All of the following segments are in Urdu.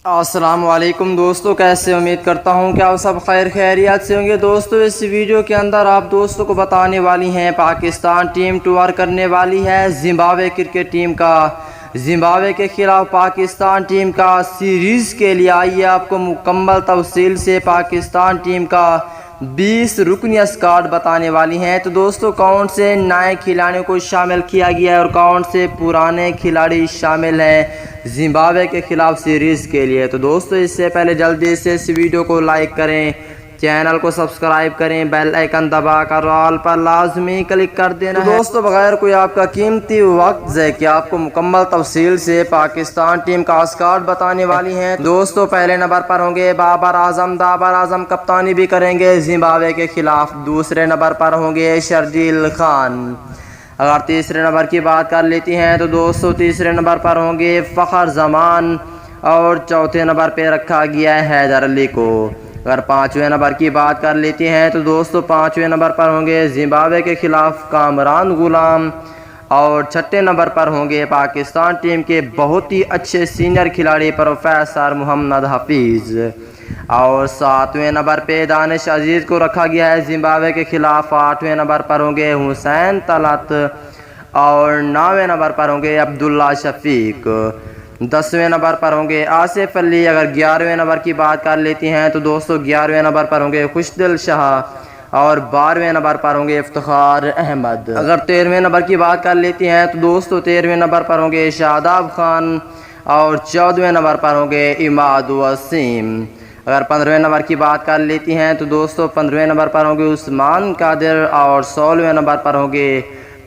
السلام علیکم دوستو، کیسے امید کرتا ہوں کہ آپ سب خیر خیریت سے ہوں گے۔ دوستو اس ویڈیو کے اندر آپ دوستوں کو بتانے والی ہیں پاکستان ٹیم ٹور کرنے والی ہے زمبابوے کرکٹ ٹیم کا زمبابوے کے خلاف پاکستان ٹیم کا سیریز کے لیے آئیے آپ کو مکمل تفصیل سے پاکستان ٹیم کا 20 رکنی اسکواڈ بتانے والی ہیں۔ تو دوستو کون سے نئے کھلاڑیوں کو شامل کیا گیا ہے اور کون سے پرانے کھلاڑی شامل ہیں زمبابوے کے خلاف سیریز کے لیے۔ تو دوستو اس سے پہلے جلدی سے اس ویڈیو کو لائک کریں، چینل کو سبسکرائب کریں، بیل آئیکن دبا کر آل پر لازمی کلک کر دینا ہے۔ دوستو بغیر کوئی آپ کا قیمتی وقت ضائع کیے آپ کو مکمل تفصیل سے پاکستان ٹیم کا اسکواڈ بتانے والی ہیں۔ دوستو پہلے نمبر پر ہوں گے بابر اعظم کپتانی بھی کریں گے زمبابوے کے خلاف۔ دوسرے نمبر پر ہوں گے شرجیل خان۔ اگر تیسرے نمبر کی بات کر لیتی ہیں تو دوستو تیسرے نمبر پر ہوں گے فخر زمان اور چوتھے نمبر پہ رکھا گیا ہے حیدر علی کو۔ اگر پانچویں نمبر کی بات کر لیتی ہیں تو دوستو پانچویں نمبر پر ہوں گے زمبابوے کے خلاف کامران غلام اور چھٹے نمبر پر ہوں گے پاکستان ٹیم کے بہت ہی اچھے سینئر کھلاڑی پروفیسر محمد حفیظ، اور ساتویں نمبر پہ دانش عزیز کو رکھا گیا ہے زمبابوے کے خلاف۔ آٹھویں نمبر پر ہوں گے حسین طلعت اور نویں نمبر پر ہوں گے عبداللہ شفیق۔ 10ویں نمبر پر ہوں گے آصف علی۔ اگر 11ویں نمبر کی بات کر لیتی ہیں تو دوستو 11ویں نمبر پر ہوں گے خوشدل شاہ اور 12ویں نمبر پر ہوں گے افتخار احمد۔ اگر 13ویں نمبر کی بات کر لیتی ہیں تو دوستو 13ویں نمبر پر ہوں گے شاداب خان اور 14ویں نمبر پر ہوں گے اماد وسیم۔ اگر 15ویں نمبر کی بات کر لیتی ہیں تو دوستو 15ویں نمبر پر ہوں گے عثمان قادر اور 16ویں نمبر پر ہوں گے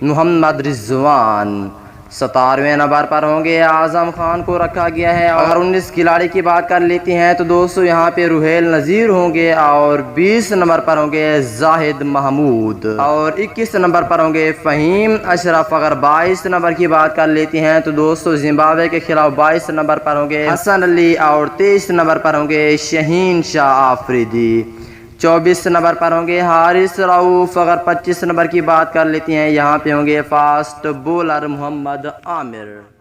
محمد رضوان۔ 17ویں نمبر پر ہوں گے اعظم خان کو رکھا گیا ہے۔ اگر 19 کھلاڑی کی بات کر لیتی ہیں تو دوستو یہاں پہ روہیل نذیر ہوں گے اور 20 نمبر پر ہوں گے زاہد محمود اور 21 نمبر پر ہوں گے فہیم اشرف۔ اگر 22 نمبر کی بات کر لیتی ہیں تو دوستو زمبابوے کے خلاف 22 نمبر پر ہوں گے حسن علی اور 23 نمبر پر ہوں گے شہین شاہ آفریدی۔ 24 نمبر پر ہوں گے حارث رؤوف۔ اگر 25 نمبر کی بات کر لیتی ہیں یہاں پہ ہوں گے فاسٹ بولر محمد عامر۔